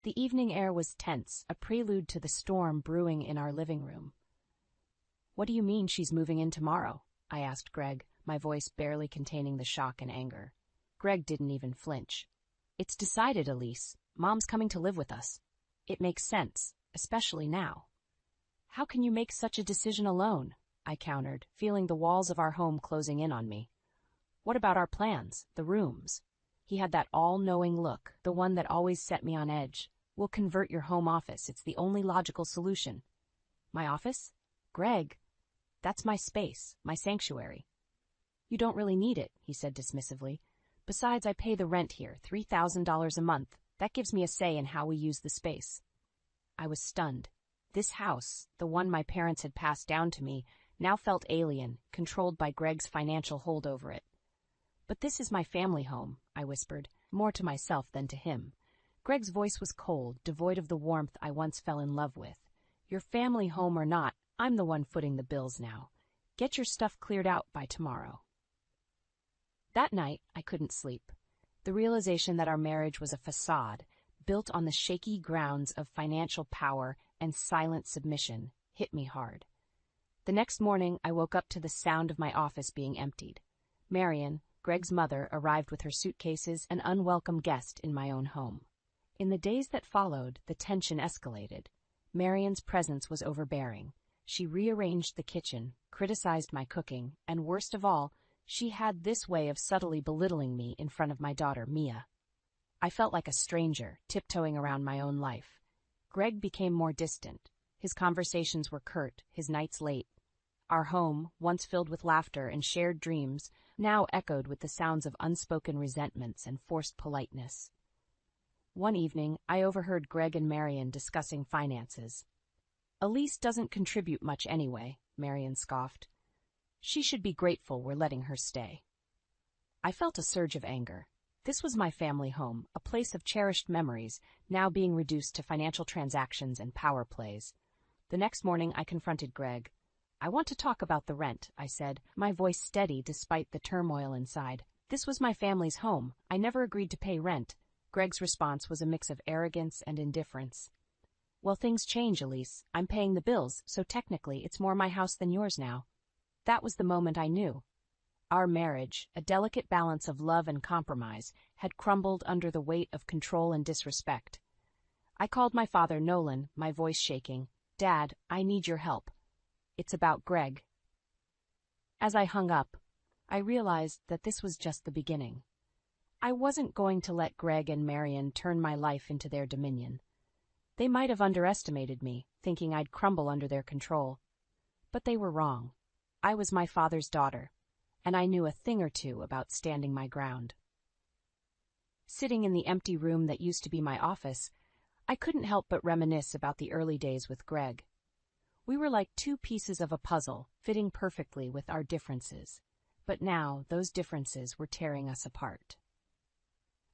The evening air was tense, a prelude to the storm brewing in our living room. "What do you mean she's moving in tomorrow?" I asked Greg, my voice barely containing the shock and anger. Greg didn't even flinch. "It's decided, Elise. Mom's coming to live with us. It makes sense, especially now." "How can you make such a decision alone?" I countered, feeling the walls of our home closing in on me. "What about our plans, the rooms?" He had that all-knowing look, the one that always set me on edge. "We'll convert your home office. It's the only logical solution." "My office? Greg, that's my space, my sanctuary." "You don't really need it," he said dismissively. "Besides, I pay the rent here, $3,000 a month. That gives me a say in how we use the space." I was stunned. This house, the one my parents had passed down to me, now felt alien, controlled by Greg's financial hold over it. "But this is my family home," I whispered, more to myself than to him. Greg's voice was cold, devoid of the warmth I once fell in love with. "Your family home or not, I'm the one footing the bills now. Get your stuff cleared out by tomorrow." That night, I couldn't sleep. The realization that our marriage was a facade, built on the shaky grounds of financial power and silent submission, hit me hard. The next morning, I woke up to the sound of my office being emptied. Marion, Greg's mother, arrived with her suitcases, an unwelcome guest in my own home. In the days that followed, the tension escalated. Marion's presence was overbearing. She rearranged the kitchen, criticized my cooking, and worst of all, she had this way of subtly belittling me in front of my daughter, Mia. I felt like a stranger, tiptoeing around my own life. Greg became more distant. His conversations were curt, his nights late. Our home, once filled with laughter and shared dreams, now echoed with the sounds of unspoken resentments and forced politeness. One evening, I overheard Greg and Marion discussing finances. "Elise doesn't contribute much anyway," Marion scoffed. "She should be grateful we're letting her stay." I felt a surge of anger. This was my family home, a place of cherished memories, now being reduced to financial transactions and power plays. The next morning, I confronted Greg. "I want to talk about the rent," I said, my voice steady despite the turmoil inside. "This was my family's home. I never agreed to pay rent." Greg's response was a mix of arrogance and indifference. "Well, things change, Elise. I'm paying the bills, so technically it's more my house than yours now." That was the moment I knew. Our marriage, a delicate balance of love and compromise, had crumbled under the weight of control and disrespect. I called my father, Nolan, my voice shaking. "Dad, I need your help. It's about Greg." As I hung up, I realized that this was just the beginning. I wasn't going to let Greg and Marion turn my life into their dominion. They might have underestimated me, thinking I'd crumble under their control. But they were wrong. I was my father's daughter, and I knew a thing or two about standing my ground. Sitting in the empty room that used to be my office, I couldn't help but reminisce about the early days with Greg. We were like two pieces of a puzzle, fitting perfectly with our differences. But now, those differences were tearing us apart.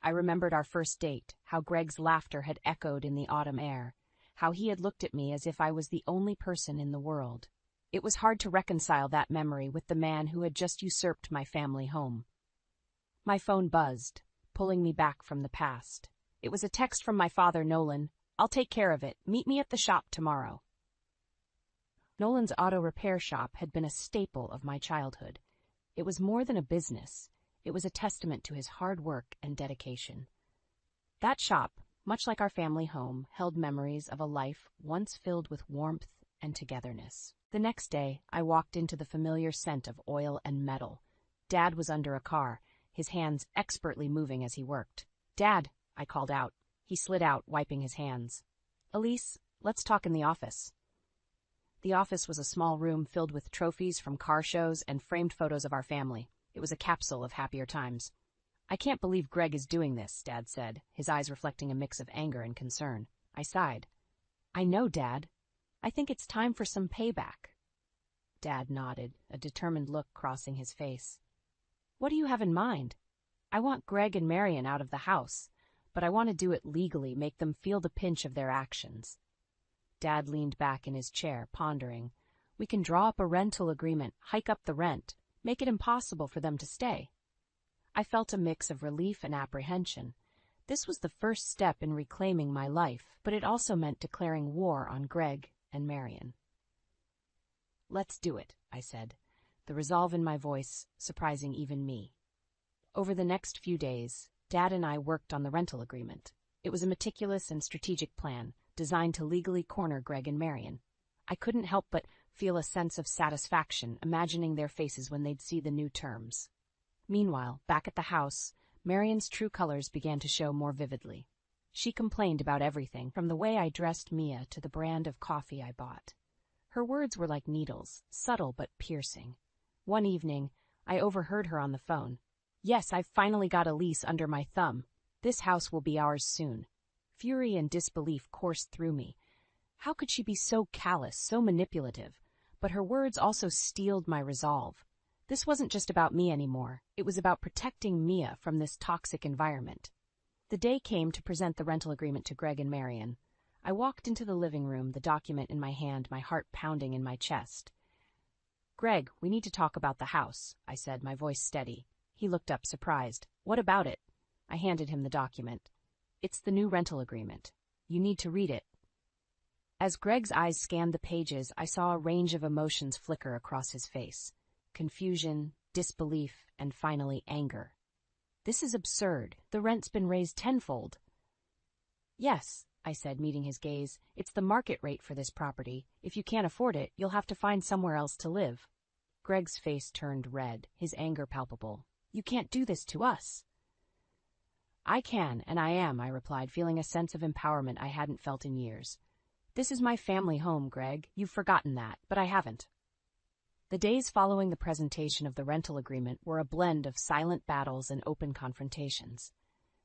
I remembered our first date, how Greg's laughter had echoed in the autumn air, how he had looked at me as if I was the only person in the world. It was hard to reconcile that memory with the man who had just usurped my family home. My phone buzzed, pulling me back from the past. It was a text from my father, Nolan. "I'll take care of it. Meet me at the shop tomorrow." Nolan's auto repair shop had been a staple of my childhood. It was more than a business. It was a testament to his hard work and dedication. That shop, much like our family home, held memories of a life once filled with warmth and togetherness. The next day, I walked into the familiar scent of oil and metal. Dad was under a car, his hands expertly moving as he worked. "Dad," I called out. He slid out, wiping his hands. "Elise, let's talk in the office." The office was a small room filled with trophies from car shows and framed photos of our family. It was a capsule of happier times. "I can't believe Greg is doing this," Dad said, his eyes reflecting a mix of anger and concern. I sighed. "I know, Dad. I think it's time for some payback." Dad nodded, a determined look crossing his face. "What do you have in mind?" "I want Greg and Marion out of the house, but I want to do it legally, make them feel the pinch of their actions." Dad leaned back in his chair, pondering. "We can draw up a rental agreement, hike up the rent, make it impossible for them to stay." I felt a mix of relief and apprehension. This was the first step in reclaiming my life, but it also meant declaring war on Greg and Marion. "Let's do it," I said, the resolve in my voice surprising even me. Over the next few days, Dad and I worked on the rental agreement. It was a meticulous and strategic plan designed to legally corner Greg and Marion. I couldn't help but feel a sense of satisfaction imagining their faces when they'd see the new terms. Meanwhile, back at the house, Marion's true colors began to show more vividly. She complained about everything, from the way I dressed Mia to the brand of coffee I bought. Her words were like needles, subtle but piercing. One evening, I overheard her on the phone. "Yes, I've finally got a lease under my thumb. This house will be ours soon." Fury and disbelief coursed through me. How could she be so callous, so manipulative? But her words also steeled my resolve. This wasn't just about me anymore. It was about protecting Mia from this toxic environment. The day came to present the rental agreement to Greg and Marion. I walked into the living room, the document in my hand, my heart pounding in my chest. "Greg, we need to talk about the house," I said, my voice steady. He looked up, surprised. "What about it?" I handed him the document. "It's the new rental agreement. You need to read it." As Greg's eyes scanned the pages, I saw a range of emotions flicker across his face. Confusion, disbelief, and finally anger. "This is absurd. The rent's been raised tenfold." "Yes," I said, meeting his gaze. "It's the market rate for this property. If you can't afford it, you'll have to find somewhere else to live." Greg's face turned red, his anger palpable. "You can't do this to us." "I can, and I am," I replied, feeling a sense of empowerment I hadn't felt in years. "This is my family home, Greg. You've forgotten that, but I haven't." The days following the presentation of the rental agreement were a blend of silent battles and open confrontations.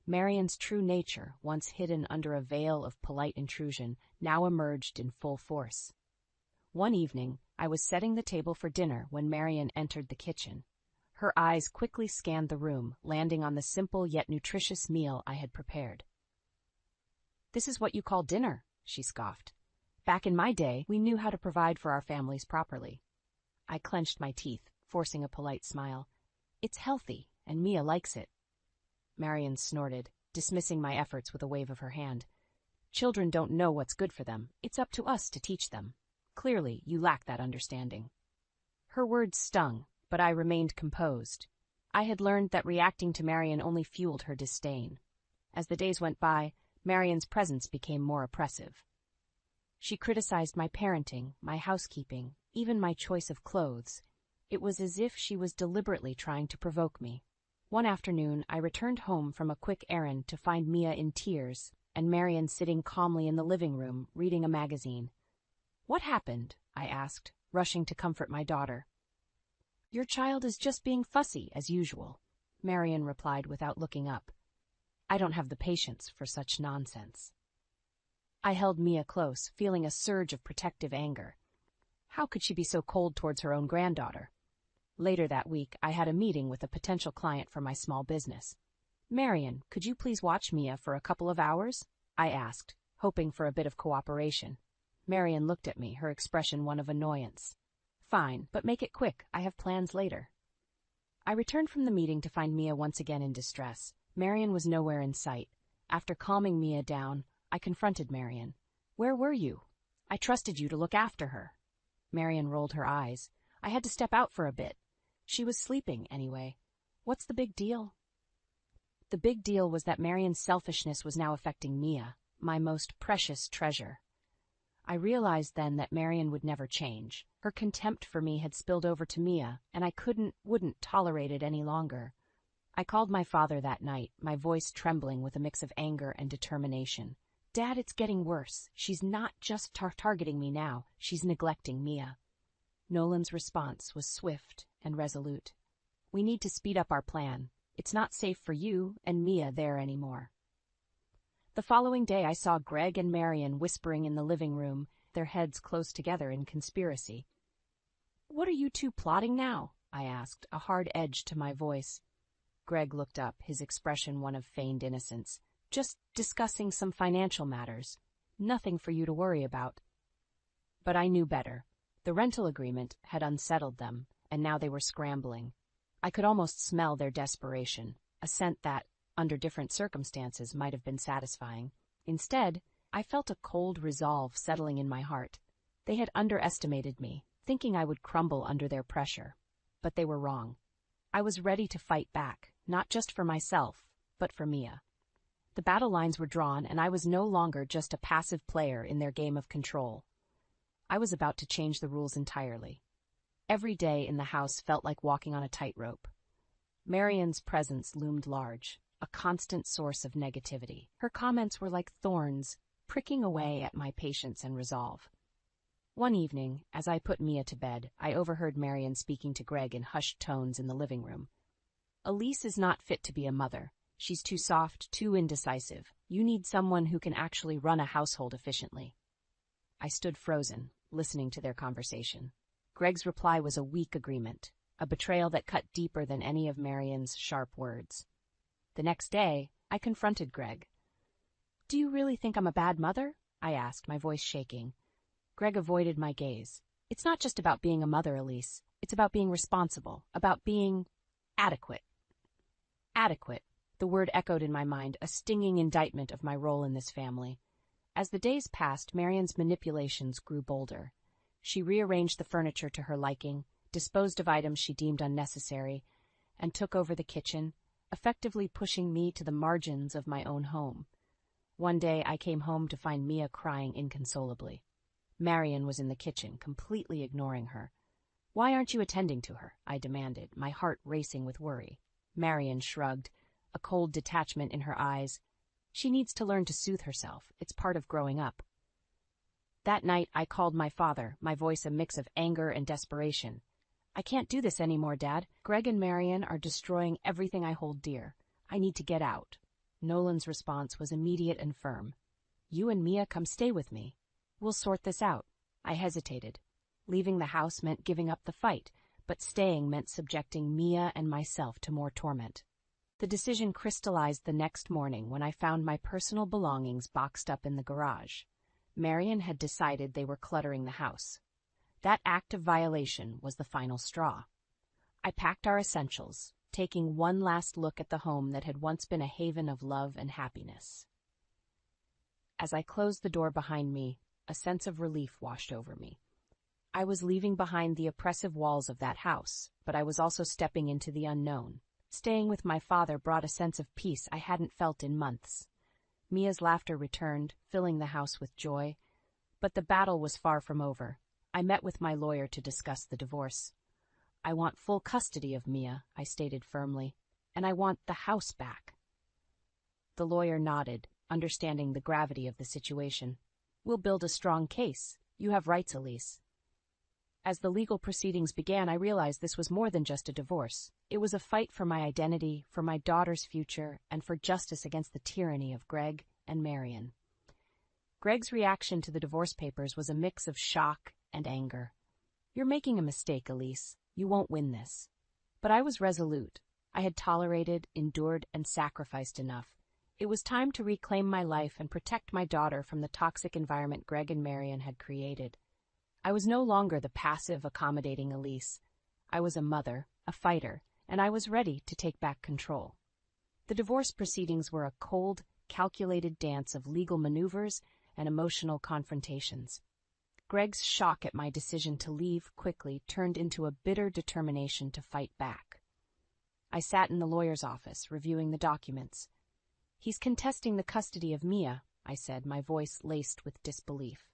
Marion's true nature, once hidden under a veil of polite intrusion, now emerged in full force. One evening, I was setting the table for dinner when Marion entered the kitchen. Her eyes quickly scanned the room, landing on the simple yet nutritious meal I had prepared. "This is what you call dinner," she scoffed. "Back in my day, we knew how to provide for our families properly." I clenched my teeth, forcing a polite smile. "It's healthy, and Mia likes it." Marion snorted, dismissing my efforts with a wave of her hand. "Children don't know what's good for them. It's up to us to teach them. Clearly, you lack that understanding." Her words stung, but I remained composed. I had learned that reacting to Marion only fueled her disdain. As the days went by, Marion's presence became more oppressive. She criticized my parenting, my housekeeping, even my choice of clothes. It was as if she was deliberately trying to provoke me. One afternoon, I returned home from a quick errand to find Mia in tears and Marion sitting calmly in the living room, reading a magazine. "What happened?" I asked, rushing to comfort my daughter. "Your child is just being fussy, as usual," Marion replied without looking up. "I don't have the patience for such nonsense." I held Mia close, feeling a surge of protective anger. How could she be so cold towards her own granddaughter? Later that week, I had a meeting with a potential client for my small business. "Marion, could you please watch Mia for a couple of hours?" I asked, hoping for a bit of cooperation. Marion looked at me, her expression one of annoyance. "Fine, but make it quick. I have plans later." I returned from the meeting to find Mia once again in distress. Marion was nowhere in sight. After calming Mia down, I confronted Marion. "Where were you? I trusted you to look after her." Marion rolled her eyes. "I had to step out for a bit. She was sleeping, anyway. What's the big deal?" The big deal was that Marion's selfishness was now affecting Mia, my most precious treasure. I realized then that Marion would never change. Her contempt for me had spilled over to Mia, and I wouldn't tolerate it any longer. I called my father that night, my voice trembling with a mix of anger and determination. "Dad, it's getting worse. She's not just targeting me now. She's neglecting Mia." Nolan's response was swift and resolute. "We need to speed up our plan. It's not safe for you and Mia there anymore." The following day I saw Greg and Marion whispering in the living room, their heads close together in conspiracy. "What are you two plotting now?" I asked, a hard edge to my voice. Greg looked up, his expression one of feigned innocence. "Just discussing some financial matters. Nothing for you to worry about." But I knew better. The rental agreement had unsettled them, and now they were scrambling. I could almost smell their desperation, a scent that, under different circumstances, might have been satisfying. Instead, I felt a cold resolve settling in my heart. They had underestimated me, thinking I would crumble under their pressure. But they were wrong. I was ready to fight back, not just for myself, but for Mia. The battle lines were drawn, and I was no longer just a passive player in their game of control. I was about to change the rules entirely. Every day in the house felt like walking on a tightrope. Marian's presence loomed large, a constant source of negativity. Her comments were like thorns, pricking away at my patience and resolve. One evening, as I put Mia to bed, I overheard Marian speaking to Greg in hushed tones in the living room. "Elise is not fit to be a mother. She's too soft, too indecisive. You need someone who can actually run a household efficiently." I stood frozen, listening to their conversation. Greg's reply was a weak agreement, a betrayal that cut deeper than any of Marian's sharp words. The next day, I confronted Greg. "Do you really think I'm a bad mother?" I asked, my voice shaking. Greg avoided my gaze. "It's not just about being a mother, Elise. It's about being responsible, about being adequate." Adequate. The word echoed in my mind, a stinging indictment of my role in this family. As the days passed, Marian's manipulations grew bolder. She rearranged the furniture to her liking, disposed of items she deemed unnecessary, and took over the kitchen, effectively pushing me to the margins of my own home. One day I came home to find Mia crying inconsolably. Marian was in the kitchen, completely ignoring her. "Why aren't you attending to her?" I demanded, my heart racing with worry. Marian shrugged, a cold detachment in her eyes. "She needs to learn to soothe herself. It's part of growing up." That night I called my father, my voice a mix of anger and desperation. "I can't do this anymore, Dad. Greg and Marian are destroying everything I hold dear. I need to get out." Nolan's response was immediate and firm. "You and Mia come stay with me. We'll sort this out." I hesitated. Leaving the house meant giving up the fight, but staying meant subjecting Mia and myself to more torment. The decision crystallized the next morning when I found my personal belongings boxed up in the garage. Marian had decided they were cluttering the house. That act of violation was the final straw. I packed our essentials, taking one last look at the home that had once been a haven of love and happiness. As I closed the door behind me, a sense of relief washed over me. I was leaving behind the oppressive walls of that house, but I was also stepping into the unknown. Staying with my father brought a sense of peace I hadn't felt in months. Mia's laughter returned, filling the house with joy. But the battle was far from over. I met with my lawyer to discuss the divorce. "I want full custody of Mia," I stated firmly, "and I want the house back." The lawyer nodded, understanding the gravity of the situation. "We'll build a strong case. You have rights, Elise." As the legal proceedings began, I realized this was more than just a divorce. It was a fight for my identity, for my daughter's future, and for justice against the tyranny of Greg and Marian. Greg's reaction to the divorce papers was a mix of shock and anger. "You're making a mistake, Elise. You won't win this." But I was resolute. I had tolerated, endured, and sacrificed enough. It was time to reclaim my life and protect my daughter from the toxic environment Greg and Marian had created. I was no longer the passive, accommodating Elise. I was a mother, a fighter, and I was ready to take back control. The divorce proceedings were a cold, calculated dance of legal maneuvers and emotional confrontations. Greg's shock at my decision to leave quickly turned into a bitter determination to fight back. I sat in the lawyer's office, reviewing the documents. "He's contesting the custody of Mia," I said, my voice laced with disbelief.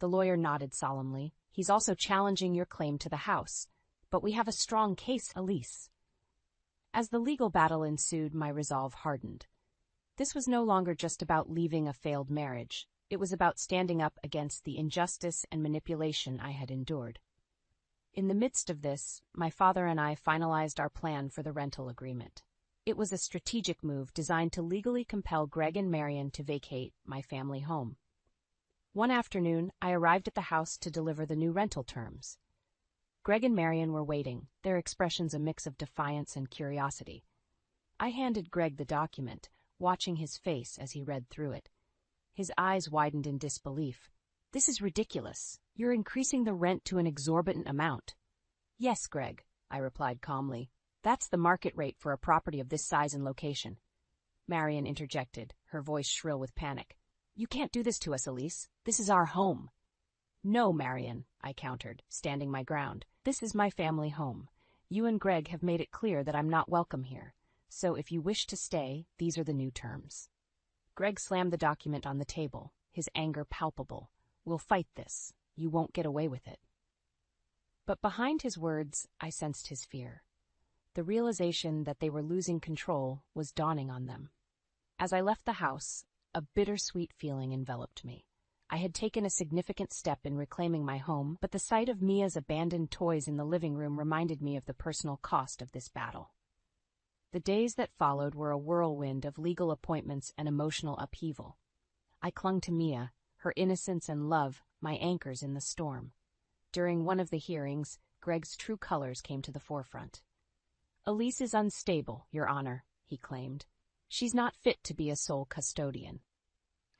The lawyer nodded solemnly. "He's also challenging your claim to the house. But we have a strong case, Elise." As the legal battle ensued, my resolve hardened. This was no longer just about leaving a failed marriage. It was about standing up against the injustice and manipulation I had endured. In the midst of this, my father and I finalized our plan for the rental agreement. It was a strategic move designed to legally compel Greg and Marian to vacate my family home. One afternoon, I arrived at the house to deliver the new rental terms. Greg and Marian were waiting, their expressions a mix of defiance and curiosity. I handed Greg the document, watching his face as he read through it. His eyes widened in disbelief. "This is ridiculous. You're increasing the rent to an exorbitant amount." "Yes, Greg," I replied calmly. "That's the market rate for a property of this size and location." Marian interjected, her voice shrill with panic. "You can't do this to us, Elise. This is our home." "No, Marian," I countered, standing my ground. "This is my family home. You and Greg have made it clear that I'm not welcome here. So if you wish to stay, these are the new terms." Greg slammed the document on the table, his anger palpable. "We'll fight this. You won't get away with it." But behind his words, I sensed his fear. The realization that they were losing control was dawning on them. As I left the house, a bittersweet feeling enveloped me. I had taken a significant step in reclaiming my home, but the sight of Mia's abandoned toys in the living room reminded me of the personal cost of this battle. The days that followed were a whirlwind of legal appointments and emotional upheaval. I clung to Mia, her innocence and love, my anchors in the storm. During one of the hearings, Greg's true colors came to the forefront. "Elise is unstable, Your Honor," he claimed. "She's not fit to be a sole custodian."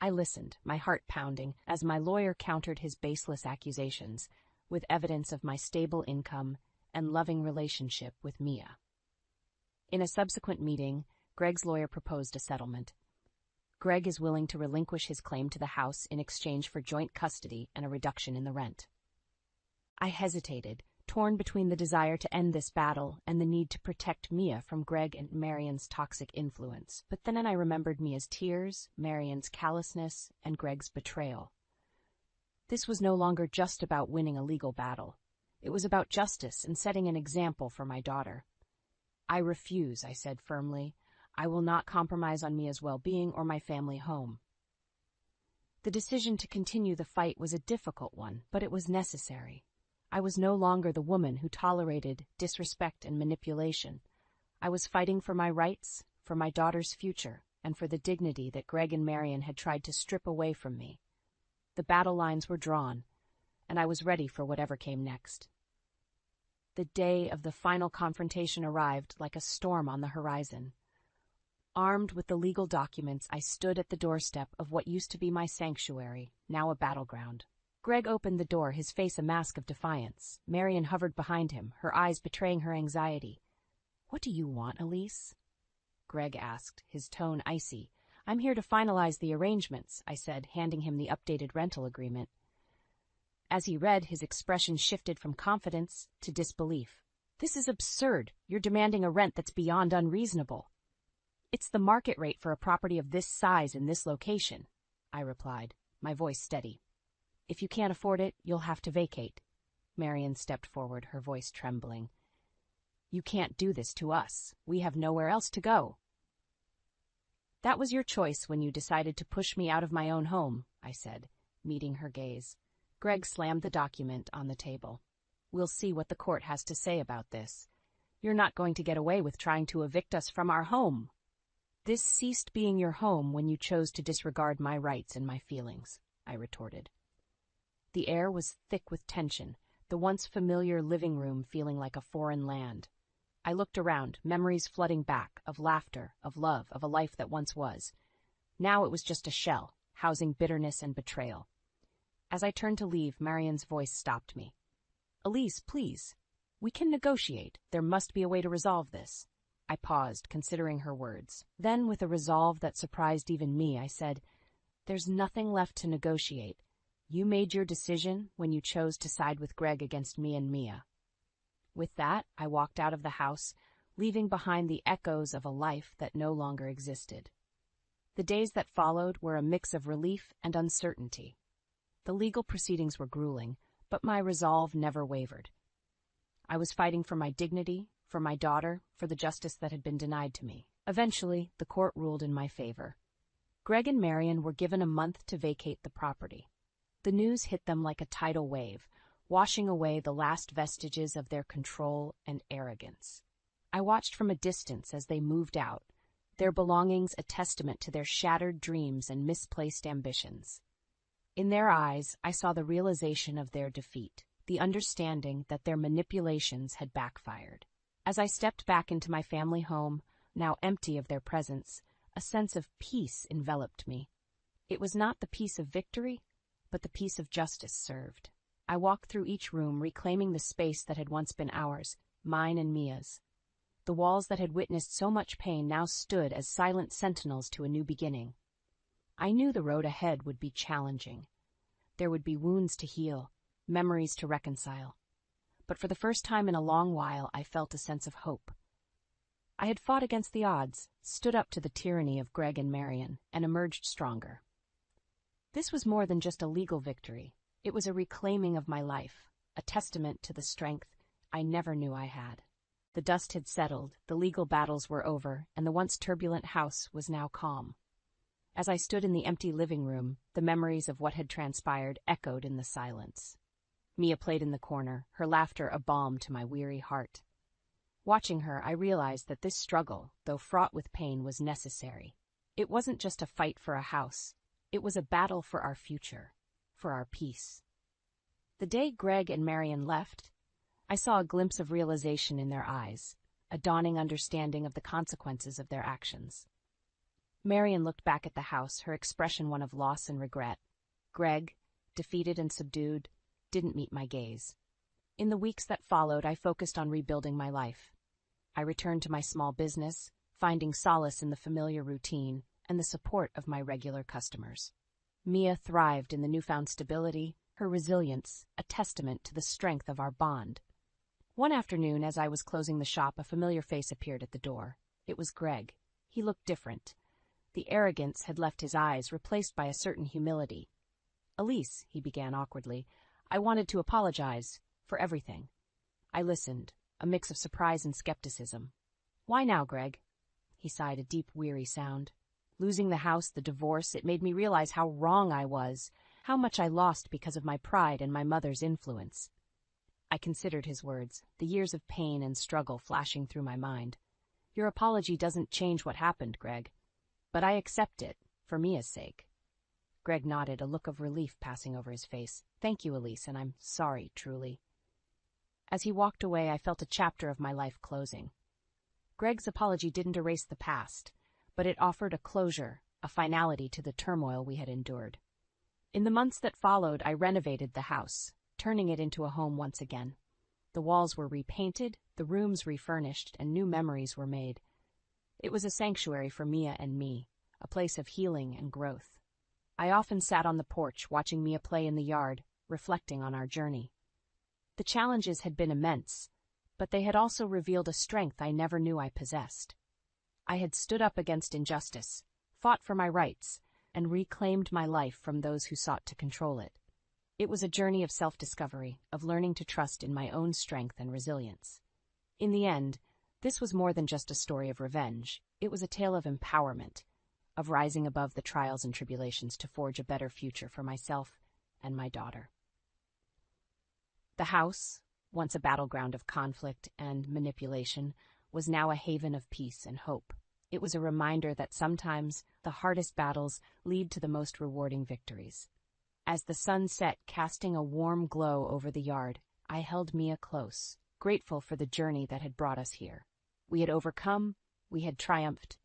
I listened, my heart pounding, as my lawyer countered his baseless accusations, with evidence of my stable income and loving relationship with Mia. In a subsequent meeting, Greg's lawyer proposed a settlement. Greg is willing to relinquish his claim to the house in exchange for joint custody and a reduction in the rent. I hesitated, torn between the desire to end this battle and the need to protect Mia from Greg and Marian's toxic influence. But then I remembered Mia's tears, Marian's callousness, and Greg's betrayal. This was no longer just about winning a legal battle. It was about justice and setting an example for my daughter. "I refuse," I said firmly. "I will not compromise on Mia's well-being or my family home." The decision to continue the fight was a difficult one, but it was necessary. I was no longer the woman who tolerated disrespect and manipulation. I was fighting for my rights, for my daughter's future, and for the dignity that Greg and Marian had tried to strip away from me. The battle lines were drawn, and I was ready for whatever came next. The day of the final confrontation arrived like a storm on the horizon. Armed with the legal documents, I stood at the doorstep of what used to be my sanctuary, now a battleground. Greg opened the door, his face a mask of defiance. Marian hovered behind him, her eyes betraying her anxiety. "What do you want, Elise?" Greg asked, his tone icy. "I'm here to finalize the arrangements," I said, handing him the updated rental agreement. As he read, his expression shifted from confidence to disbelief. "This is absurd. You're demanding a rent that's beyond unreasonable." "It's the market rate for a property of this size in this location," I replied, my voice steady. "If you can't afford it, you'll have to vacate." Marian stepped forward, her voice trembling. "You can't do this to us. We have nowhere else to go." "That was your choice when you decided to push me out of my own home," I said, meeting her gaze. Greg slammed the document on the table. "We'll see what the court has to say about this. You're not going to get away with trying to evict us from our home." "This ceased being your home when you chose to disregard my rights and my feelings," I retorted. The air was thick with tension, the once familiar living room feeling like a foreign land. I looked around, memories flooding back, of laughter, of love, of a life that once was. Now it was just a shell, housing bitterness and betrayal. As I turned to leave, Marian's voice stopped me. "Elise, please. We can negotiate. There must be a way to resolve this." I paused, considering her words. Then, with a resolve that surprised even me, I said, "There's nothing left to negotiate. You made your decision when you chose to side with Greg against me and Mia." With that, I walked out of the house, leaving behind the echoes of a life that no longer existed. The days that followed were a mix of relief and uncertainty. The legal proceedings were grueling, but my resolve never wavered. I was fighting for my dignity, for my daughter, for the justice that had been denied to me. Eventually, the court ruled in my favor. Greg and Marian were given a month to vacate the property. The news hit them like a tidal wave, washing away the last vestiges of their control and arrogance. I watched from a distance as they moved out, their belongings a testament to their shattered dreams and misplaced ambitions. In their eyes, I saw the realization of their defeat, the understanding that their manipulations had backfired. As I stepped back into my family home, now empty of their presence, a sense of peace enveloped me. It was not the peace of victory, but the peace of justice served. I walked through each room, reclaiming the space that had once been ours, mine and Mia's. The walls that had witnessed so much pain now stood as silent sentinels to a new beginning. I knew the road ahead would be challenging. There would be wounds to heal, memories to reconcile. But for the first time in a long while, I felt a sense of hope. I had fought against the odds, stood up to the tyranny of Greg and Marion, and emerged stronger. This was more than just a legal victory. It was a reclaiming of my life, a testament to the strength I never knew I had. The dust had settled, the legal battles were over, and the once turbulent house was now calm. As I stood in the empty living room, the memories of what had transpired echoed in the silence. Mia played in the corner, her laughter a balm to my weary heart. Watching her, I realized that this struggle, though fraught with pain, was necessary. It wasn't just a fight for a house. It was a battle for our future, for our peace. The day Greg and Marion left, I saw a glimpse of realization in their eyes, a dawning understanding of the consequences of their actions. Marion looked back at the house, her expression one of loss and regret. Greg, defeated and subdued, didn't meet my gaze. In the weeks that followed, I focused on rebuilding my life. I returned to my small business, finding solace in the familiar routine and the support of my regular customers. Mia thrived in the newfound stability, her resilience, a testament to the strength of our bond. One afternoon, as I was closing the shop, a familiar face appeared at the door. It was Greg. He looked different. The arrogance had left his eyes, replaced by a certain humility. "Elise," he began awkwardly, "I wanted to apologize for everything." I listened, a mix of surprise and skepticism. "Why now, Greg?" He sighed, a deep, weary sound. "Losing the house, the divorce, it made me realize how wrong I was, how much I lost because of my pride and my mother's influence." I considered his words, the years of pain and struggle flashing through my mind. "Your apology doesn't change what happened, Greg. But I accept it, for Mia's sake." Greg nodded, a look of relief passing over his face. "Thank you, Elise, and I'm sorry, truly." As he walked away, I felt a chapter of my life closing. Greg's apology didn't erase the past, but it offered a closure, a finality to the turmoil we had endured. In the months that followed, I renovated the house, turning it into a home once again. The walls were repainted, the rooms refurnished, and new memories were made. It was a sanctuary for Mia and me, a place of healing and growth. I often sat on the porch, watching Mia play in the yard, reflecting on our journey. The challenges had been immense, but they had also revealed a strength I never knew I possessed. I had stood up against injustice, fought for my rights, and reclaimed my life from those who sought to control it. It was a journey of self-discovery, of learning to trust in my own strength and resilience. In the end, this was more than just a story of revenge. It was a tale of empowerment, of rising above the trials and tribulations to forge a better future for myself and my daughter. The house, once a battleground of conflict and manipulation, was now a haven of peace and hope. It was a reminder that sometimes the hardest battles lead to the most rewarding victories. As the sun set, casting a warm glow over the yard, I held Mia close, grateful for the journey that had brought us here. We had overcome, we had triumphed,